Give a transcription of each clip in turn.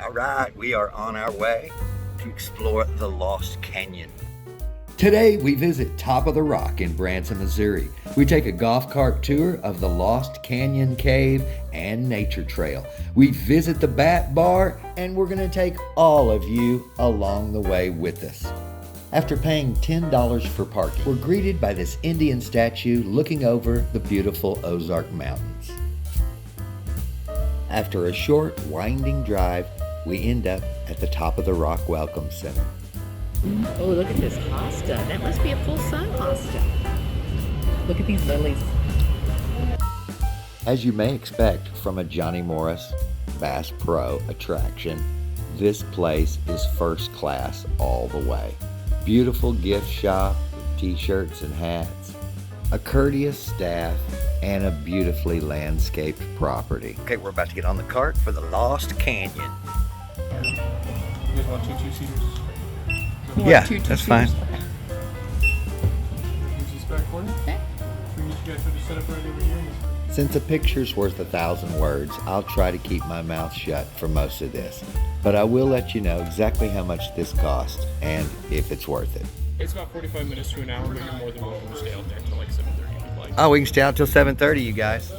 All right, we are on our way to explore the Lost Canyon. Today we visit Top of the Rock in Branson, Missouri. We take a golf cart tour of the Lost Canyon Cave and Nature Trail. We visit the Bat Bar, and we're going to take all of you along the way with us. After paying $10 for parking, we're greeted by this Indian statue looking over the beautiful Ozark Mountains. After a short, winding drive, we end up at the Top of the Rock Welcome Center. Oh, look at this hosta. That must be a full-sun hosta. Look at these lilies. As you may expect from a Johnny Morris Bass Pro attraction, this place is first class all the way. Beautiful gift shop with t-shirts and hats, a courteous staff, and a beautifully landscaped property. Okay, we're about to get on the cart for the Lost Canyon. You guys want two-seaters? Yeah, that's fine. Use this back corner. Okay. We need you guys to set up right over here. Since a picture's worth 1,000 words, I'll try to keep my mouth shut for most of this. But I will let you know exactly how much this costs and if it's worth it. It's about 45 minutes to an hour, but you're more than welcome to stay out there until like 7:30 if you'd like. Oh, we can stay out till 7:30, you guys.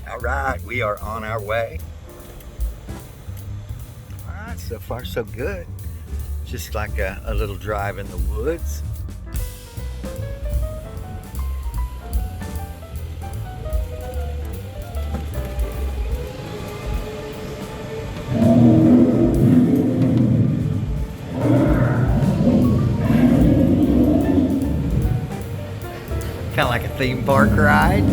All right, we are on our way. All right, so far so good. Just like a little drive in the woods. Kind of like a theme park ride.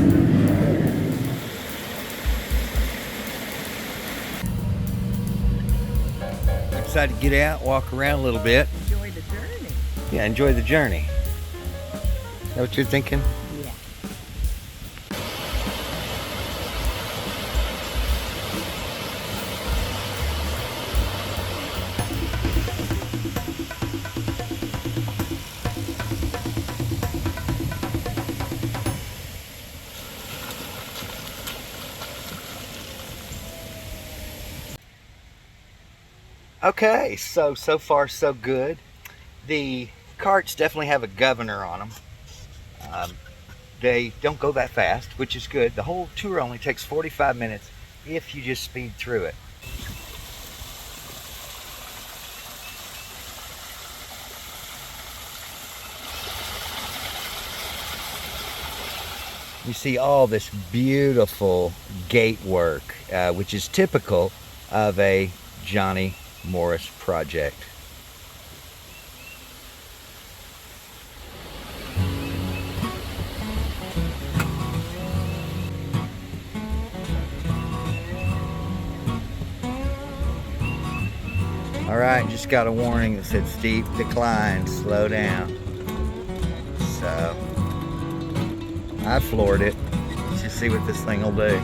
Decided to get out, walk around a little bit. Enjoy the journey. Yeah, enjoy the journey. Is that what you're thinking? Yeah. Okay, so far so good. The carts definitely have a governor on them. They don't go that fast, which is good. The whole tour only takes 45 minutes if you just speed through it. You see all this beautiful gate work, which is typical of a Johnny Morris project. All right, just got a warning that said steep decline, slow down. So I floored it. Let's just see what this thing will do.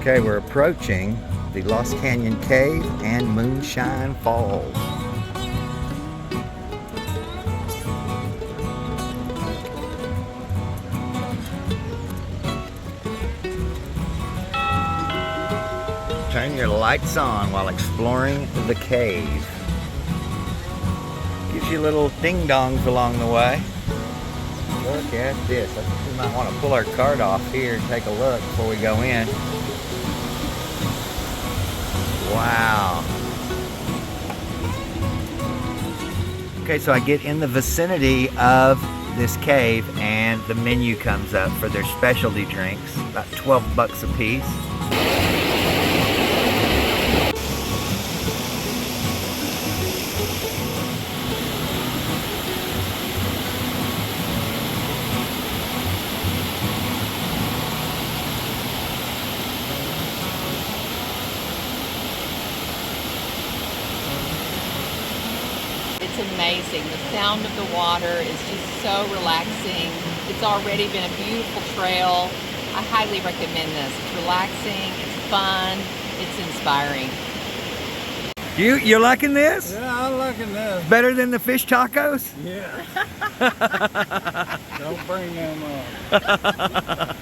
Okay, we're approaching the Lost Canyon Cave and Moonshine Falls. Turn your lights on while exploring the cave. Gives you little ding-dongs along the way. Look at this. I think we might want to pull our cart off here and take a look before we go in. Wow. Okay, so I get in the vicinity of this cave and the menu comes up for their specialty drinks, about 12 bucks a piece. It's amazing. The sound of the water is just so relaxing. It's already been a beautiful trail. I highly recommend this. It's relaxing, it's fun, it's inspiring. You're liking this? Yeah, I'm liking this. Better than the fish tacos? Yeah. Don't bring them up.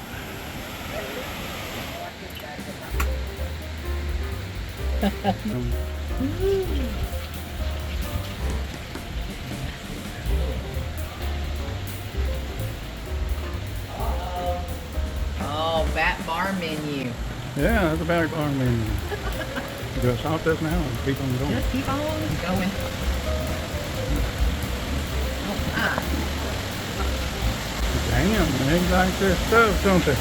Oh, bat bar menu. Yeah, that's a back bar menu. You gotta stop this now and keep on going. Just keep on going. Oh, ah. Damn, they like their stuff, don't they?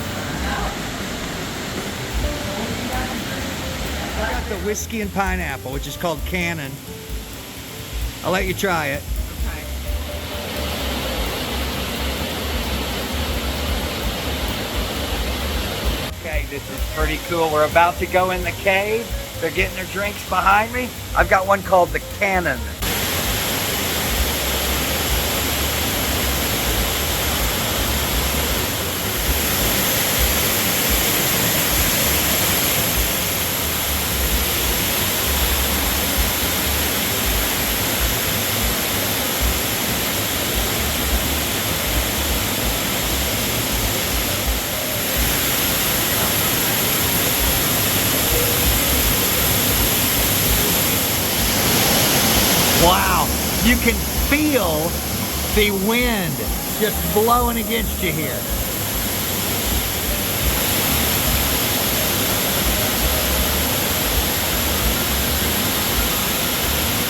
I got the whiskey and pineapple, which is called Cannon. I'll let you try it. Okay, this is pretty cool. We're about to go in the cave. They're getting their drinks behind me. I've got one called the Cannon. Wow, you can feel the wind just blowing against you here.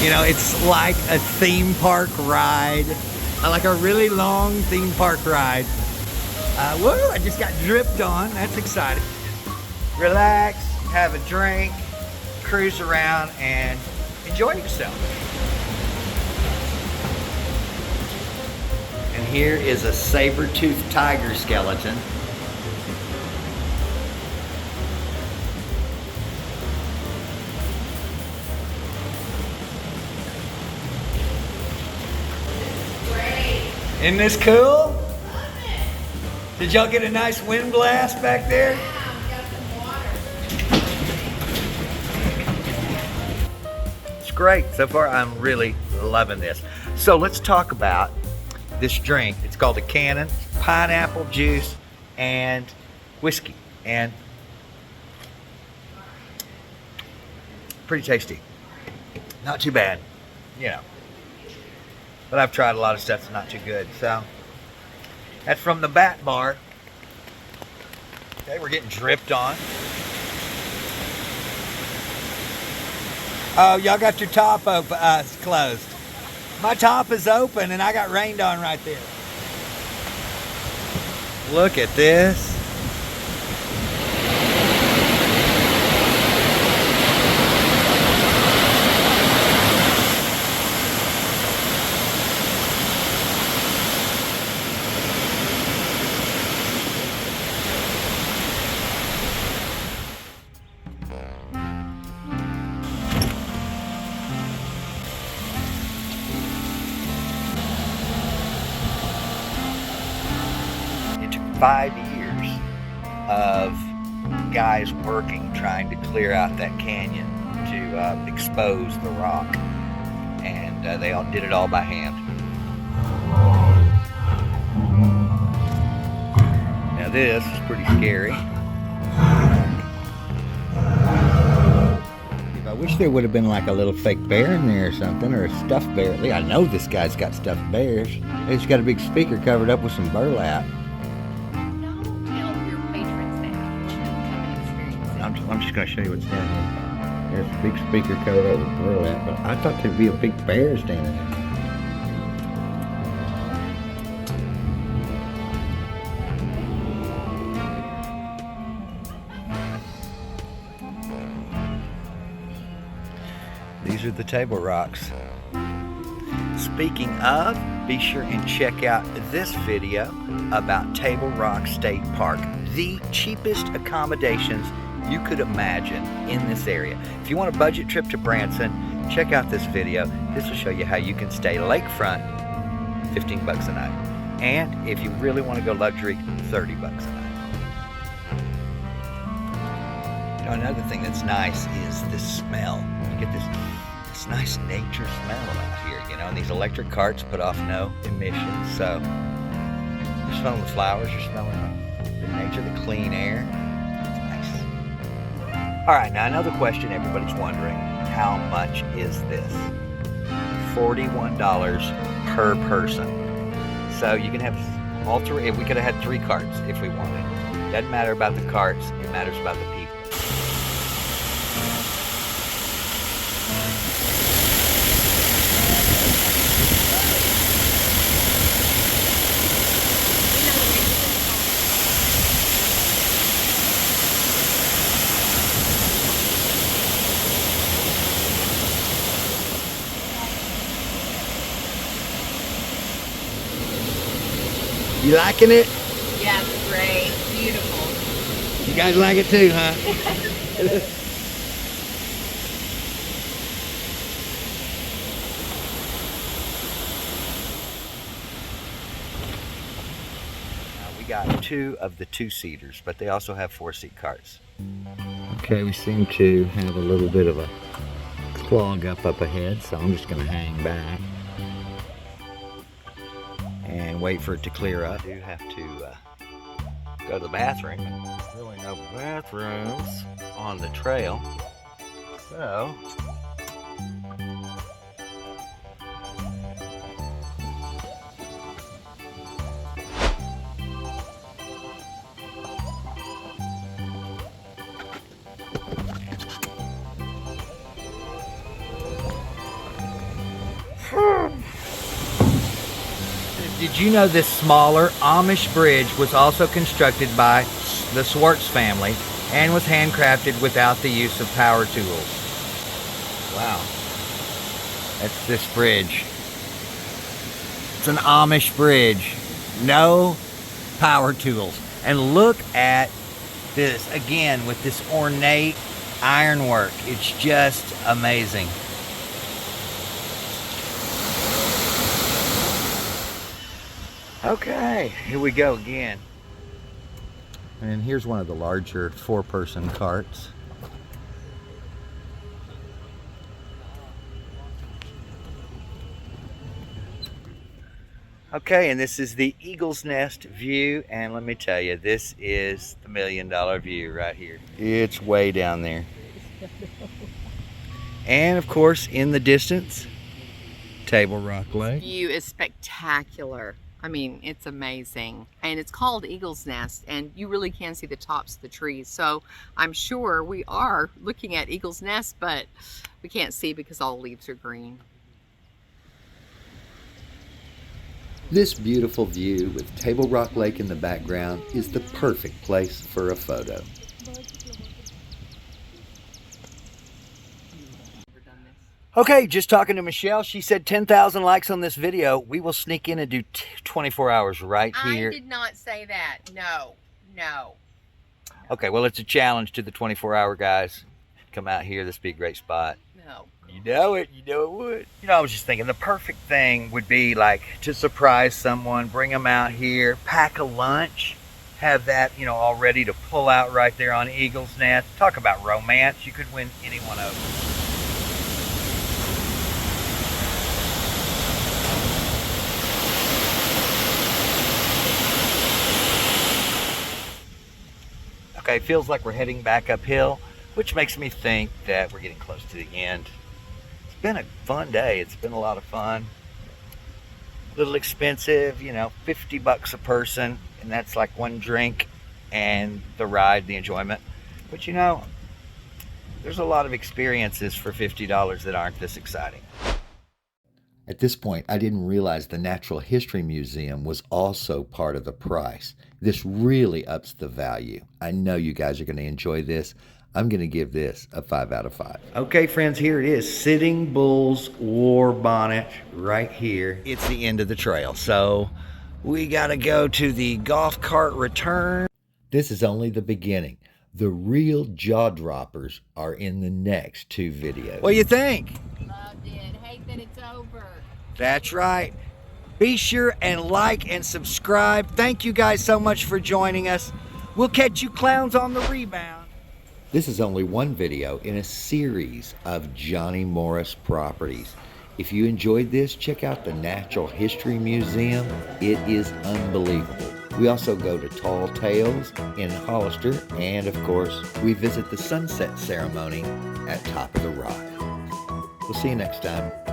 You know, it's like a theme park ride, like a really long theme park ride. Whoa, I just got dripped on, that's exciting. Relax, have a drink, cruise around, and enjoy yourself. And here is a saber-toothed tiger skeleton. Great. Isn't this cool? Love it. Did y'all get a nice wind blast back there? Yeah, we got some water. It's great. So far, I'm really loving this. So let's talk about this drink. It's called a Cannon, pineapple juice and whiskey, and pretty tasty. Not too bad, you know. But I've tried a lot of stuff that's not too good. So that's from the Bat Bar. Okay, we're getting dripped on. Oh, y'all got your top closed. My top is open and I got rained on right there. Look at this. It took 5 years of guys working, trying to clear out that canyon to expose the rock. And they all did it all by hand. Now this is pretty scary. I wish there would have been like a little fake bear in there or something, or a stuffed bear. At least I know this guy's got stuffed bears. He's got a big speaker covered up with some burlap. Don't tell your patrons that. Come and experience it. I'm just going to show you what's down here. There's a big speaker covered up with burlap, but I thought there'd be a big bear standing there. These are the table rocks. Speaking of, be sure and check out this video about Table Rock State Park, the cheapest accommodations you could imagine in this area. If you want a budget trip to Branson, check out this video. This will show you how you can stay lakefront, $15 a night. And if you really want to go luxury, $30 a night. You know, another thing that's nice is the smell. You get this nice nature smell out here, you know, and these electric carts put off no emissions, so smelling the flowers. You're smelling the nature, the clean air. It's nice. All right, now another question everybody's wondering: how much is this? $41 per person. So you can have all three. We could have had 3 carts if we wanted. Doesn't matter about the carts. It matters about the people. You liking it? Yeah, it's great. Beautiful. You guys like it too, huh? We got 2 of the 2-seaters, but they also have 4-seat carts. Okay, we seem to have a little bit of a clog up ahead, so I'm just going to hang back and wait for it to clear up. I do have to go to the bathroom. There's really no bathrooms on the trail, so did you know this smaller Amish bridge was also constructed by the Swartz family and was handcrafted without the use of power tools? Wow. That's this bridge. It's an Amish bridge. No power tools. And look at this, again, with this ornate ironwork. It's just amazing. Okay, here we go again. And here's one of the larger 4-person carts. Okay, and this is the Eagle's Nest view, and let me tell you, this is the $1 million view right here. It's way down there. And of course, in the distance, Table Rock Lake. View is spectacular. I mean, it's amazing. And it's called Eagle's Nest, and you really can see the tops of the trees. So I'm sure we are looking at Eagle's Nest, but we can't see because all the leaves are green. This beautiful view with Table Rock Lake in the background is the perfect place for a photo. Okay, just talking to Michelle. She said 10,000 likes on this video. We will sneak in and do 24 hours right here. I did not say that. No, no. Okay, well, it's a challenge to the 24-hour guys. Come out here. This would be a great spot. No. You know it. You know it would. You know, I was just thinking the perfect thing would be like to surprise someone, bring them out here, pack a lunch, have that, you know, all ready to pull out right there on Eagle's Nest. Talk about romance. You could win anyone over. Okay, feels like we're heading back uphill, which makes me think that we're getting close to the end. It's been a fun day. It's been a lot of fun. A little expensive, you know, $50 a person, and that's like one drink and the ride, the enjoyment. But you know, there's a lot of experiences for $50 that aren't this exciting. At this point, I didn't realize the Natural History Museum was also part of the price. This really ups the value. I know you guys are going to enjoy this. I'm going to give this a 5 out of 5. Okay, friends, here it is. Sitting Bull's War Bonnet right here. It's the end of the trail, so we got to go to the golf cart return. This is only the beginning. The real jaw droppers are in the next 2 videos. What do you think? Loved it. Hate that it's over. That's right. Be sure and like and subscribe. Thank you guys so much for joining us. We'll catch you clowns on the rebound. This is only one video in a series of Johnny Morris properties. If you enjoyed this, check out the Natural History Museum. It is unbelievable. We also go to Tall Tales in Hollister, and of course, we visit the sunset ceremony at Top of the Rock. We'll see you next time.